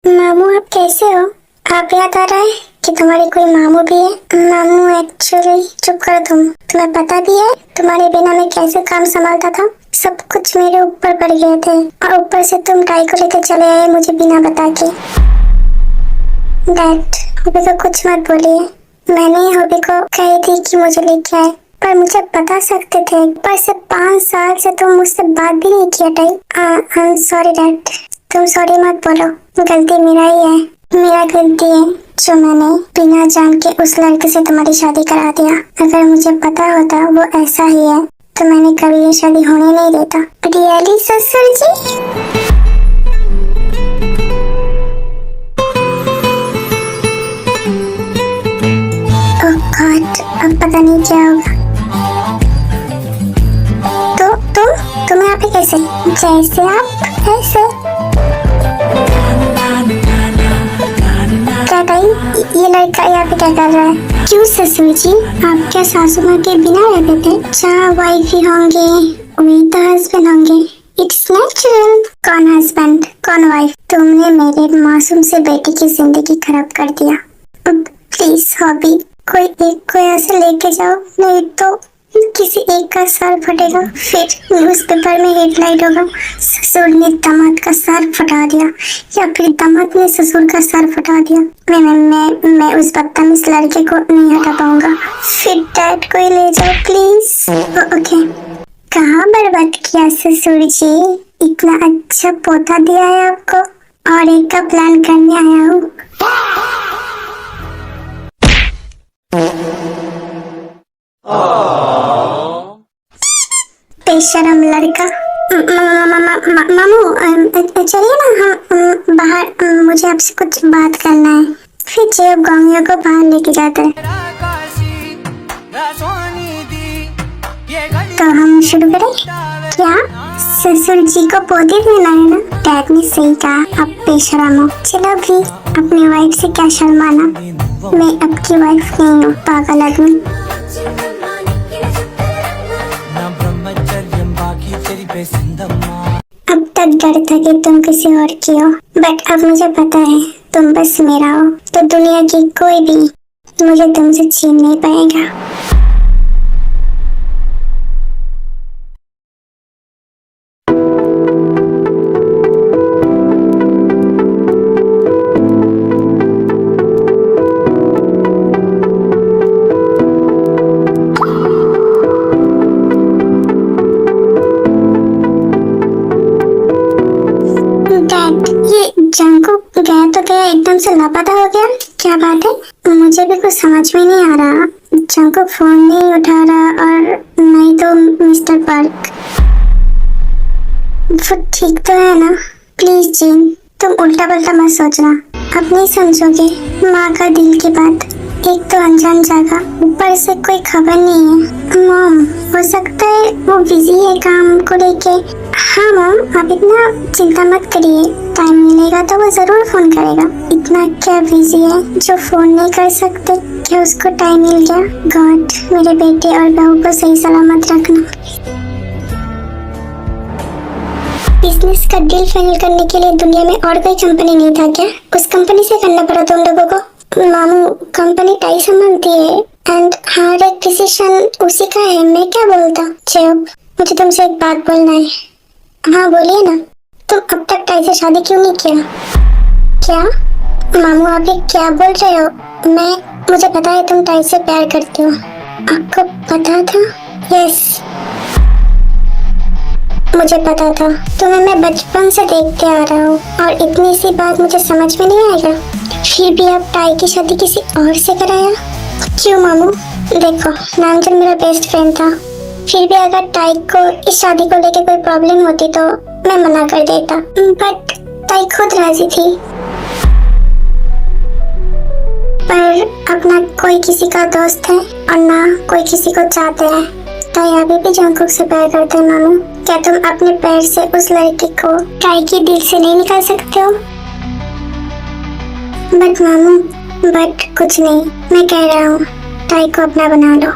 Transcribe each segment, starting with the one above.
मामू आप कैसे हो? आप याद आ रहा है कि तुम्हारे कोई मामू भी है? मामू एक्चुअली चुप करो तुम्हें पता भी है तुम्हारे बिना मैं कैसे काम संभालता था। सब कुछ मेरे ऊपर पड़ गए थे और ऊपर से तुम टाई को लेकर चले आए मुझे बिना बता के। डैड हॉबी को कुछ मत बोलिए। मैंने हॉबी को कही थी कि मुझे लेके आए, पर मुझे बता सकते थे। पर से 5 साल से तुम मुझसे बात भी नहीं किया tie. I am sorry dad. तुम सॉरी मत बोलो, गलती मेरा ही है। मेरा गलती है जो मैंने बिना जान के उस लड़के से तुम्हारी शादी करा दिया। अगर मुझे पता होता वो ऐसा ही है तो मैंने कभी ये शादी होने नहीं देता। रियली ससुर जी? ओह गॉड, अब पता नहीं क्या होगा। तो तुम यहाँ पे कैसे? जैसे आप ऐसे। क्या भाई ये लड़का यहाँ पे क्या कर रहा है? क्यों ससुर जी, आप क्या सासू माँ के बिना रहते थे? अच्छा वाइफ ही होंगे, वही तो हस्बैंड होंगे। It's natural. कौन हस्बैंड कौन वाइफ? तुमने मेरे मासूम से बेटी की जिंदगी खराब कर दिया। प्लीज हॉबी कोई एक को ऐसे लेके जाओ, नहीं तो किसी एक का सर फटेगा, फिर न्यूज़पेपर में हेडलाइट होगा ससुर ने दामाद का सर फटा दिया या फिर दामाद ने ससुर का सर फटा दिया। मैं उस बदतमीज लड़के को नहीं हटा पाऊंगा। फिर डैड को ही ले जाओ प्लीज। ओके। कहाँ बर्बाद किया ससुर जी? इतना अच्छा पौधा दिया है आपको और एक का प्लान करने आया हूँ। बेशरम लड़का। मामू चलिए ना हम बाहर, मुझे आपसे कुछ बात करना है। फिर जेब गांगियों को बाहर लेके जाता है। तो हम शुरू करें क्या? ससुर जी को पौधे देना है ना? डैड ने सही कहा, आप बेशरम हो। चलो भी अपनी वाइफ से क्या शर्माना, मैं आपकी वाइफ नहीं हूँ पागल आदमी। अब तक डर था कि तुम किसी और की हो, बट अब मुझे पता है तुम बस मेरा हो, तो दुनिया की कोई भी मुझे तुमसे छीन नहीं पाएगा। ये जंकुक गया तो गया, एकदम से लापता हो गया, क्या बात है? मुझे भी कुछ समझ में नहीं आ रहा। जंकुक फोन नहीं उठा रहा और नहीं तो मिस्टर पार्क। वो ठीक तो है ना? प्लीज जीन तुम उल्टा पल्टा मत सोचना, अब नहीं समझोगे माँ का दिल की बात। एक तो अनजान जगह, ऊपर से कोई खबर नहीं है। मॉम हो सकता है वो बिजी है काम को लेके। हाँ मॉम आप इतना चिंता मत करिए, टाइम मिलेगा तो वो जरूर फोन करेगा। इतना क्या बिजी है जो फोन नहीं कर सकते? क्या उसको टाइम मिल गया? गॉड मेरे बेटे और बहू को सही सलामत रखना। बिजनेस का डील फाइनल करने के लिए दुनिया में और कोई कंपनी नहीं था क्या? उस कंपनी से करना पड़ा तुम लोगों को। मामू कंपनी टाई संभालती है एंड हर एक डिसीजन उसी का है, मैं क्या बोलता। चुप, मुझे तुमसे एक बात बोलना है। हाँ बोलिए ना। तुम अब तक टाई से शादी क्यों नहीं किया? क्या मामू आप ये क्या बोल रहे हो? मुझे पता है तुम टाई से प्यार करते हो। आपको पता था? यस मुझे पता था, तुम्हें मैं बचपन से देखते आ रहा हूँ और इतनी सी बात मुझे समझ में नहीं आएगा। फिर भी अब टाई की शादी किसी और से कराया क्यों मामू? देखो नामजन मेरा बेस्ट फ्रेंड था, फिर भी अगर टाई को इस शादी को लेके कोई प्रॉब्लम होती तो मैं मना कर देता, बट टाई खुद राजी थी। पर अब ना कोई किसी का दोस्त है और ना कोई किसी को चाहते हैं। टाई अभी भी जंकुक से प्यार करते हैं मामू। क्या तुम अपने पैर से उस लड़की को टाई के दिल से नहीं निकाल सकते हो? बट मामू बट कुछ नहीं, मैं कह रहा हूँ टाई को अपना बना लो।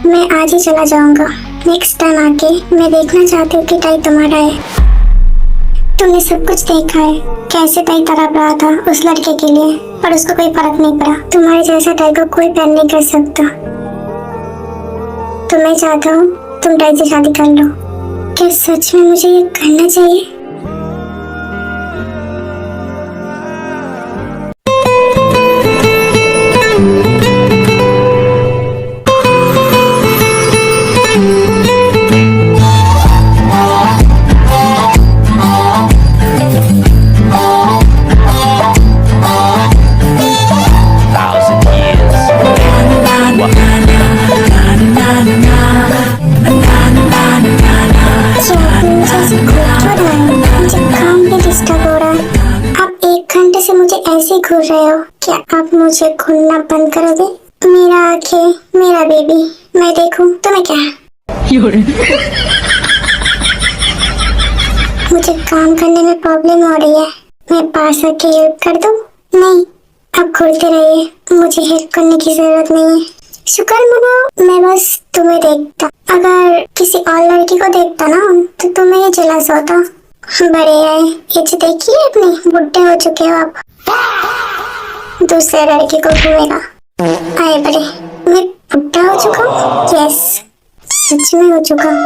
मैं आज ही चला जाऊंगा, नेक्स्ट टाइम आके मैं देखना चाहती हूँ कि टाई तुम्हारा है। तुमने सब कुछ देखा है, कैसे टाई तड़प रहा था उस लड़के के लिए, पर उसको कोई फर्क नहीं पड़ा। तुम्हारे जैसा टाई को कोई प्यार नहीं कर सकता। तो मैं चाहता हूँ तुम टाई से शादी कर लो। क्या सच में मुझे ये करना चाहिए? ऐसे घूर रहे हो, क्या आप मुझे घूरना बंद करोगे? मेरा आंखें, मेरा बेबी, मैं देखूं तुम्हें क्या? मुझे काम करने में प्रॉब्लम हो रही है, मैं पास आके हेल्प कर दूं? नहीं, आप घूरते रहिए, मुझे हेल्प करने की जरूरत नहीं है। शुक्र मनाओ मैं बस तुम्हें देखता, अगर किसी और लड़की को देखता ना तो तुम्हें ये जेलस होता। बड़े आए, एज देखिए अपनी, बुढ़े हो चुके हो आप, दूसरे लड़के को घूमेगा। आए बड़े, मैं बुढ़ा हो चुका हूँ? यस, सच में हो चुका हूँ।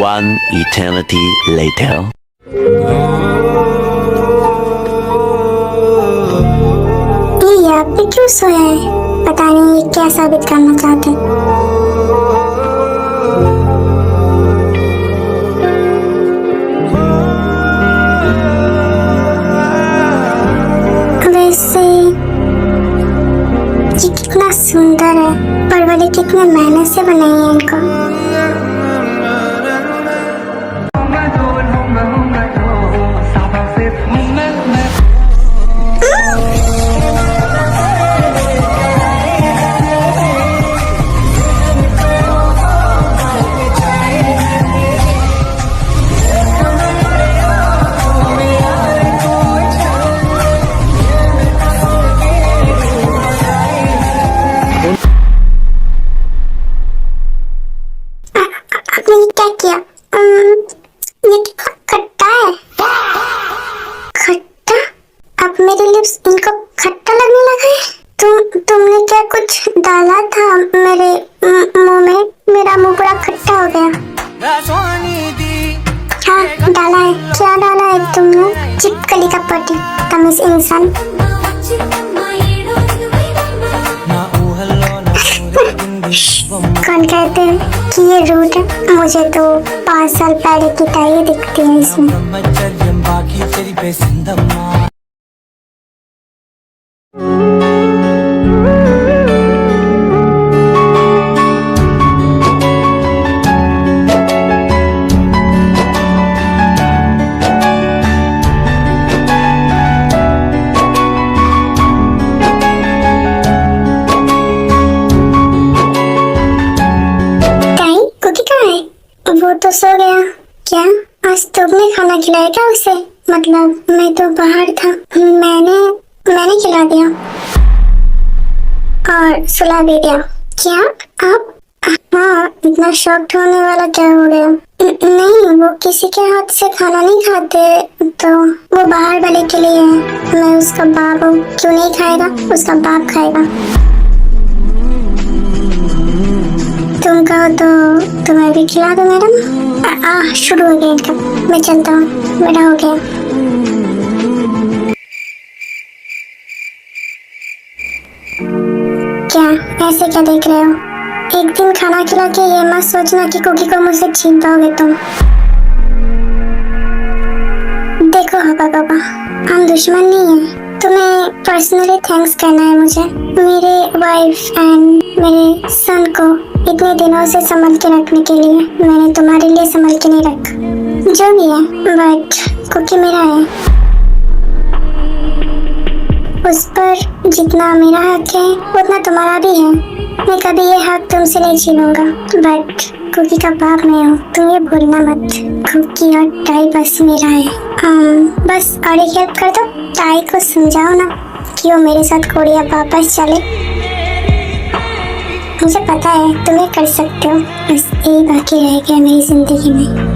One eternity later. ये यहाँ पे क्यों सोया है? पता नहीं ये क्या साबित करना चाहते हैं। वैसे ये कितना सुंदर है, परवले कितने मेहनत से बनाई है इनको। क्या किया? ये खट्टा है। खट्टा? अब मेरे लिप्स इनको खट्टा लगने लगा है। तुमने क्या कुछ डाला था मेरे मुंह में? मेरा मुंह पूरा खट्टा हो गया। हाँ डाला है। क्या डाला है तुमने? चिपकली का पट्टी, तमीज इंसान। कौन कहते हैं कि ये रूट है? मुझे तो 5 साल पहले की टाई दिखती है इसमें। वो तो सो गया। क्या आज तुमने खाना खिलाया क्या उसे? मतलब मैं तो बाहर था, मैंने खिला दिया और सुला भी दिया। क्या आप? हाँ, इतना शॉक्ड होने वाला क्या हो गया? नहीं, वो किसी के हाथ से खाना नहीं खाते, तो वो बाहर वाले के लिए है। मैं उसका बाप हूँ, क्यों नहीं खाएगा? उसका बाप खाएगा। तुम कहो तो तुम्हें भी खिला दो मैडम। शुरू हो गया इनका, मैं चलता हूँ, मेरा हो गया। क्या ऐसे क्या देख रहे हो? एक दिन खाना खिला के ये मत सोचना कि कुकी को मुझसे छीन पाओगे तुम। देखो पापा, हम दुश्मन नहीं है। तुम्हें पर्सनली थैंक्स करना है मुझे, मेरे वाइफ एंड मेरे सन को इतने दिनों से संभाल के रखने के लिए। मैंने तुम्हारे लिए संभाल के नहीं रखा, जो भी है, बट कुकी मेरा है। उस पर जितना मेरा हक है उतना तुम्हारा भी है। मैं कभी ये हक तुमसे नहीं छीनूंगा, बट कुकी का बाप मैं हूँ, तुम ये भूलना मत। कुकी और टाई बस मेरा है। बस और एक हेल्प कर दो, टाई को समझाओ ना कि वो मेरे साथ कोरिया वापस चले। मुझे पता है तुम्हें कर सकते हो, बस एक बाकी रह गया मेरी जिंदगी में।